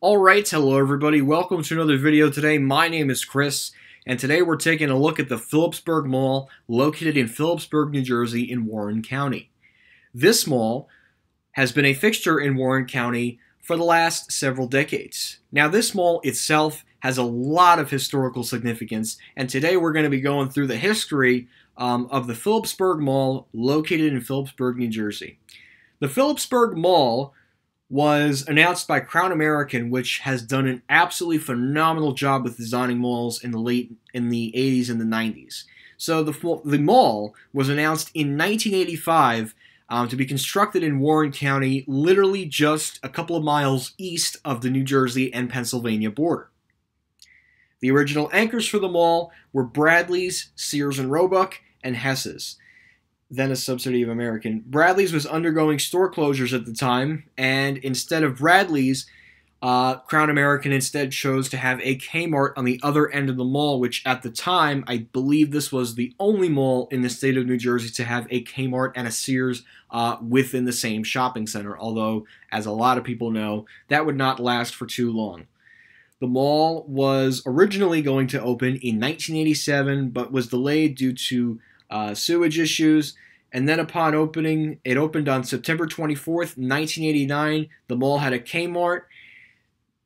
Alright, hello everybody, welcome to another video today. My name is Chris, and today we're taking a look at the Phillipsburg Mall, located in Phillipsburg, New Jersey in Warren County. This mall has been a fixture in Warren County for the last several decades. Now this mall itself has a lot of historical significance, and today we're going to be going through the history of the Phillipsburg Mall, located in Phillipsburg, New Jersey. The Phillipsburg Mall was announced by Crown American, which has done an absolutely phenomenal job with designing malls in the 80s and the 90s. So the mall was announced in 1985 to be constructed in Warren County, literally just a couple of miles east of the New Jersey and Pennsylvania border. The original anchors for the mall were Bradley's, Sears and Roebuck, and Hess's, then a subsidiary of American. Bradley's was undergoing store closures at the time, and instead of Bradley's, Crown American instead chose to have a Kmart on the other end of the mall, which at the time, I believe this was the only mall in the state of New Jersey to have a Kmart and a Sears within the same shopping center, although, as a lot of people know, that would not last for too long. The mall was originally going to open in 1987, but was delayed due to sewage issues, and then upon opening, it opened on September 24th, 1989. The mall had a Kmart,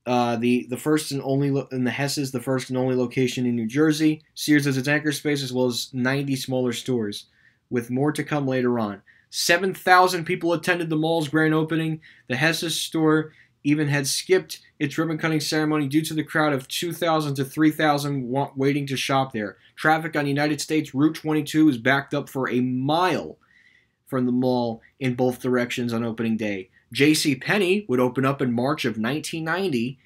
the first and only, in the Hess's, the first and only location in New Jersey. Sears as its anchor space, as well as 90 smaller stores, with more to come later on. 7,000 people attended the mall's grand opening. The Hess's store even had skipped its ribbon-cutting ceremony due to the crowd of 2,000 to 3,000 waiting to shop there. Traffic on United States Route 22 was backed up for a mile from the mall in both directions on opening day. JCPenney would open up in March of 1990,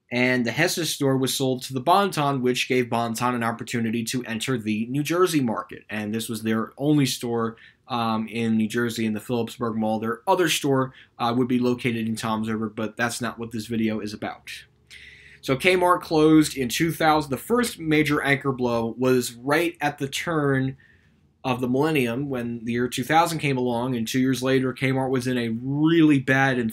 and the Hess's store was sold to the Bon-Ton, which gave Bon-Ton an opportunity to enter the New Jersey market. And this was their only store in New Jersey in the Phillipsburg Mall. Their other store would be located in Toms River, but that's not what this video is about. So Kmart closed in 2000. The first major anchor blow was right at the turn of the millennium, when the year 2000 came along, and 2 years later, Kmart was in a really bad and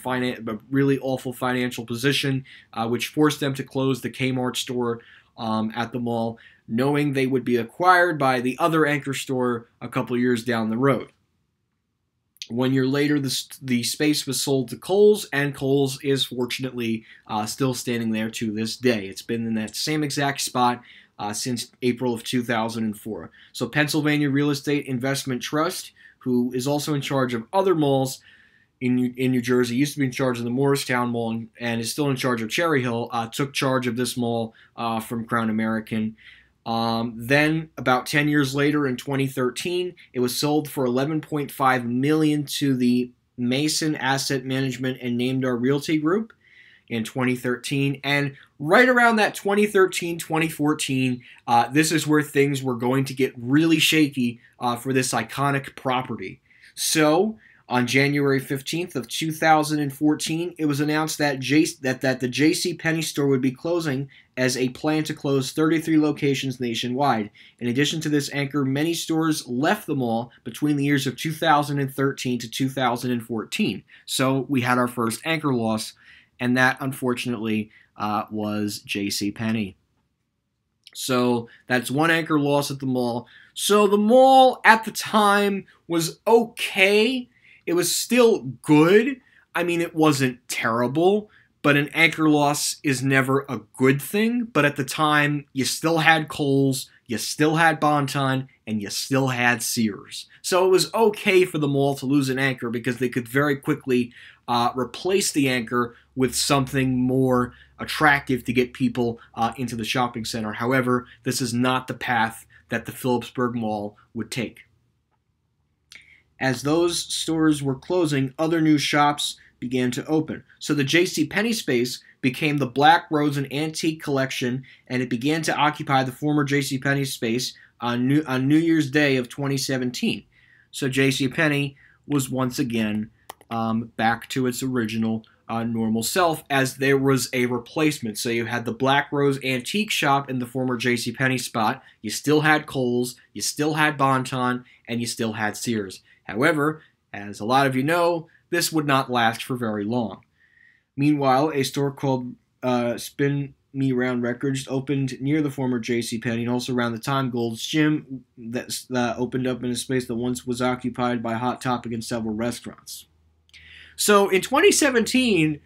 really awful financial position, which forced them to close the Kmart store at the mall, knowing they would be acquired by the other anchor store a couple years down the road. 1 year later, the space was sold to Kohl's, and Kohl's is fortunately still standing there to this day. It's been in that same exact spot since April of 2004. So Pennsylvania Real Estate Investment Trust, who is also in charge of other malls in New Jersey, used to be in charge of the Morristown Mall and is still in charge of Cherry Hill, took charge of this mall from Crown American. Then, about 10 years later, in 2013, it was sold for $11.5 million to the Mason Asset Management and Namedar Realty Group in 2013. And right around that 2013-2014, this is where things were going to get really shaky for this iconic property. So, on January 15th of 2014, it was announced that the JCPenney store would be closing, as a plan to close 33 locations nationwide. In addition to this anchor, many stores left the mall between the years of 2013 to 2014. So we had our first anchor loss, and that, unfortunately, was JCPenney. So that's one anchor loss at the mall. So the mall at the time was okay. It was still good. I mean, it wasn't terrible, but an anchor loss is never a good thing. But at the time, you still had Kohl's, you still had Bon-Ton, and you still had Sears. So it was okay for the mall to lose an anchor, because they could very quickly replace the anchor with something more attractive to get people into the shopping center. However, this is not the path that the Phillipsburg Mall would take. As those stores were closing, other new shops began to open. So the JCPenney space became the Black Rose and Antique Collection, and it began to occupy the former JCPenney space on New Year's Day of 2017. So JCPenney was once again back to its original normal self, as there was a replacement. So you had the Black Rose Antique Shop in the former JCPenney spot, you still had Kohl's, you still had Bon-Ton, and you still had Sears. However, as a lot of you know, this would not last for very long. Meanwhile, a store called Spin Me Round Records opened near the former JCPenney, and also around the time Gold's Gym that opened up in a space that once was occupied by Hot Topic and several restaurants. So in 2017,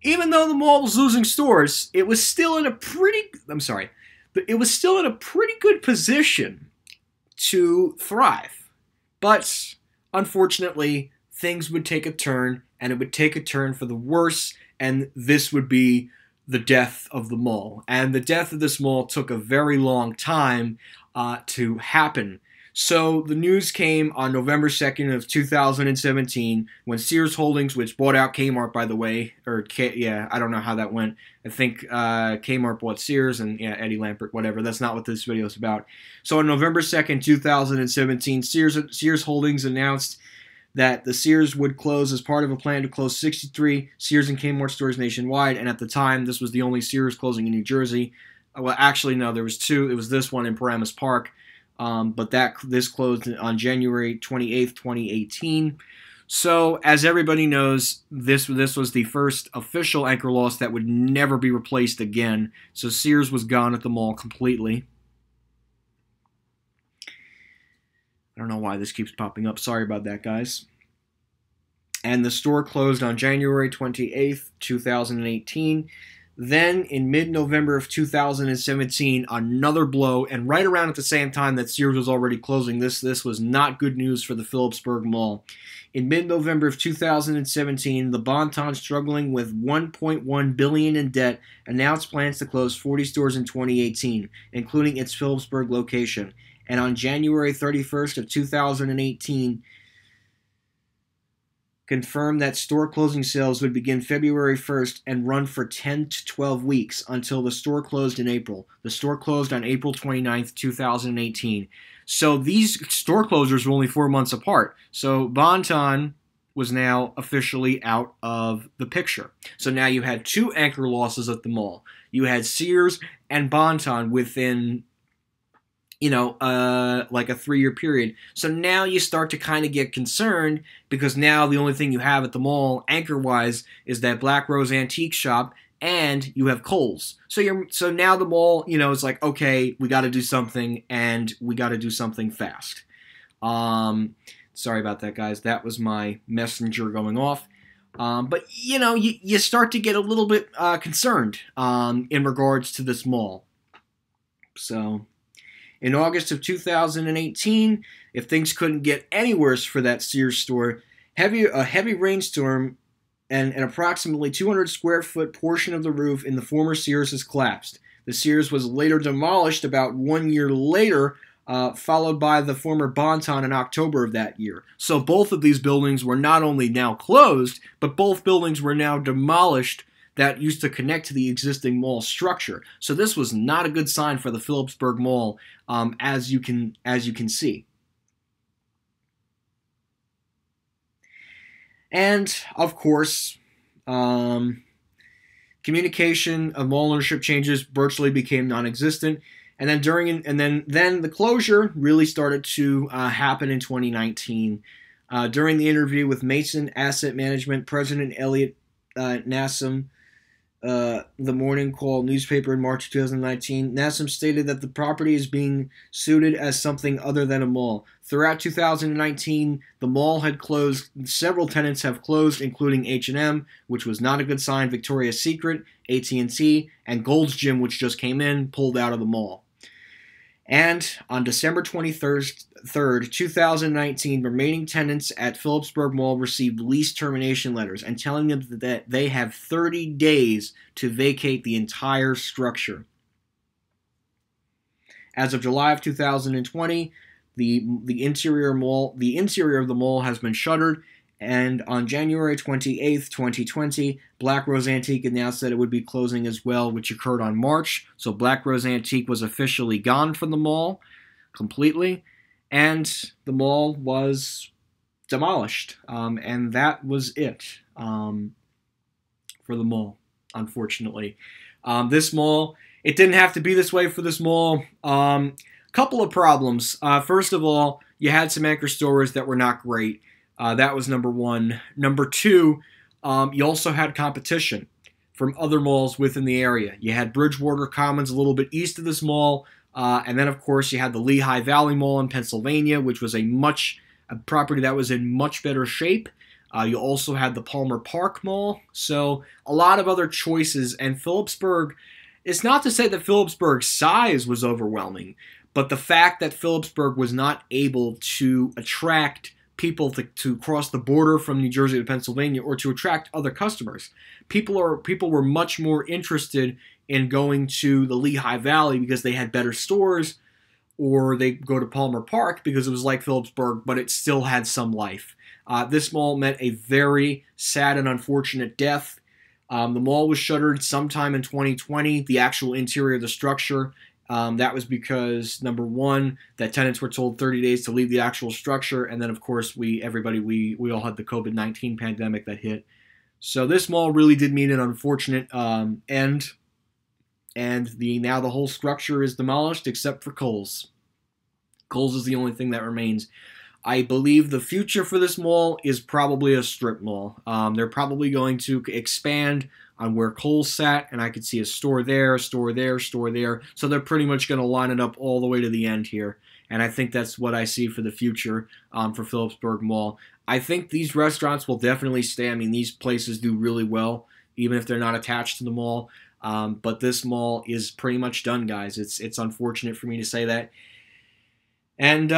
even though the mall was losing stores, it was still in a pretty good position to thrive. But unfortunately, things would take a turn, and it would take a turn for the worse, and this would be the death of the mall. And the death of this mall took a very long time to happen. So the news came on November 2nd of 2017 when Sears Holdings, which bought out Kmart, by the way, I don't know how that went. I think Kmart bought Sears and Eddie Lampert, whatever. That's not what this video is about. So on November 2nd, 2017, Sears Holdings announced that the Sears would close as part of a plan to close 63 Sears and Kmart stores nationwide. And at the time, this was the only Sears closing in New Jersey. Well, actually, no, there was two. It was this one in Paramus Park. But this closed on January 28th, 2018. So, as everybody knows, this was the first official anchor loss that would never be replaced again. So Sears was gone at the mall completely. I don't know why this keeps popping up. Sorry about that, guys. And the store closed on January 28th, 2018. Then, in mid-November of 2017, another blow, and right around at the same time that Sears was already closing, this was not good news for the Phillipsburg Mall. In mid-November of 2017, the Bon-Ton, struggling with $1.1 billion in debt, announced plans to close 40 stores in 2018, including its Phillipsburg location. And on January 31st of 2018, confirmed that store closing sales would begin February 1st and run for 10 to 12 weeks until the store closed in April. The store closed on April 29th, 2018. So these store closures were only 4 months apart. So Bon-Ton was now officially out of the picture. So now you had two anchor losses at the mall. You had Sears and Bon-Ton within like a 3-year period. So now you start to kind of get concerned because now the only thing you have at the mall, anchor-wise, is that Black Rose Antique Shop, and you have Kohl's. So now the mall, it's like, okay, we got to do something, and we got to do something fast. Sorry about that, guys. That was my messenger going off. But you start to get a little bit concerned in regards to this mall. So in August of 2018, if things couldn't get any worse for that Sears store, a heavy rainstorm and an approximately 200 square foot portion of the roof in the former Sears has collapsed. The Sears was later demolished about 1 year later, followed by the former Bon-Ton in October of that year. So both of these buildings were not only now closed, but both buildings were now demolished that used to connect to the existing mall structure. So this was not a good sign for the Phillipsburg Mall, as you can see. And of course, communication of mall ownership changes virtually became non-existent. And then then the closure really started to happen in 2019. During the interview with Mason Asset Management, President Elliot Nassim, the Morning Call newspaper in March 2019, Nassim stated that the property is being suited as something other than a mall. Throughout 2019, the mall had closed. Several tenants have closed, including H&M, which was not a good sign, Victoria's Secret, AT&T, and Gold's Gym, which just came in, pulled out of the mall. And on December 23rd, 2019, remaining tenants at Phillipsburg Mall received lease termination letters and telling them that they have 30 days to vacate the entire structure. As of July of 2020, the interior of the mall has been shuttered, and on January 28th, 2020, Black Rose Antique announced that it would be closing as well, which occurred on March. So Black Rose Antique was officially gone from the mall completely, and the mall was demolished. And that was it for the mall, unfortunately. This mall, it didn't have to be this way for this mall. Couple of problems. First of all, you had some anchor stores that were not great. That was number one. Number two, You also had competition from other malls within the area. You had Bridgewater Commons a little bit east of this mall, and then, of course, you had the Lehigh Valley Mall in Pennsylvania, which was a property that was in much better shape. You also had the Palmer Park Mall, so a lot of other choices. And Phillipsburg, it's not to say that Phillipsburg's size was overwhelming, but the fact that Phillipsburg was not able to attract people to cross the border from New Jersey to Pennsylvania, or to attract other customers. People were much more interested in going to the Lehigh Valley because they had better stores, or they go to Palmer Park because it was like Phillipsburg, but it still had some life. This mall met a very sad and unfortunate death. The mall was shuttered sometime in 2020, the actual interior of the structure. That was because, number one, that tenants were told 30 days to leave the actual structure, and then, of course, we all had the COVID-19 pandemic that hit. So this mall really did meet an unfortunate end, and now the whole structure is demolished except for Kohl's. Kohl's is the only thing that remains. I believe the future for this mall is probably a strip mall. They're probably going to expand on where Kohl's sat, and I could see a store there, a store there, a store there. So they're pretty much going to line it up all the way to the end here. And I think that's what I see for the future for Phillipsburg Mall. I think these restaurants will definitely stay. I mean, these places do really well, even if they're not attached to the mall. But this mall is pretty much done, guys. It's unfortunate for me to say that. And,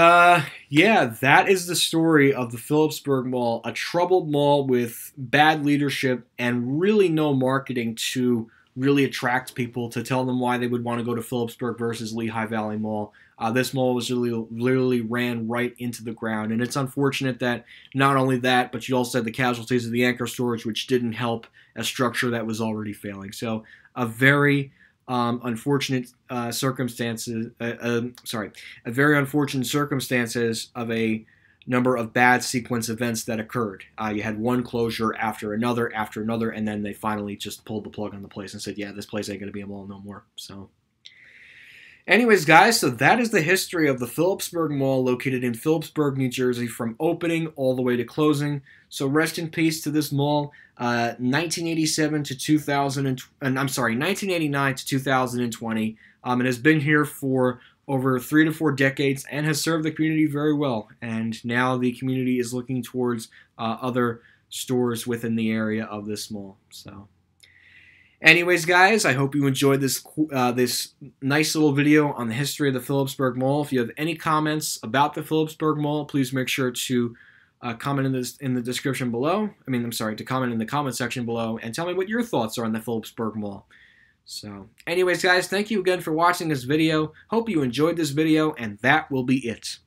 yeah, that is the story of the Phillipsburg Mall, a troubled mall with bad leadership and really no marketing to really attract people, to tell them why they would want to go to Phillipsburg versus Lehigh Valley Mall. This mall was literally ran right into the ground, and it's unfortunate that not only that, but you also had the casualties of the anchor storage, which didn't help a structure that was already failing. So a very unfortunate circumstances. Very unfortunate circumstances of a number of bad sequence events that occurred. You had one closure after another, and then they finally just pulled the plug on the place and said, "Yeah, this place ain't gonna be a mall no more." So, anyways, guys, so that is the history of the Phillipsburg Mall, located in Philipsburg, New Jersey, from opening all the way to closing. So rest in peace to this mall. 1987 to 1989 to 2020. It has been here for over 3 to 4 decades and has served the community very well. And now the community is looking towards other stores within the area of this mall. So, anyways, guys, I hope you enjoyed this nice little video on the history of the Phillipsburg Mall. If you have any comments about the Phillipsburg Mall, please make sure to comment in the description below. To comment in the comment section below and tell me what your thoughts are on the Phillipsburg Mall. So, anyways, guys, thank you again for watching this video. Hope you enjoyed this video, and that will be it.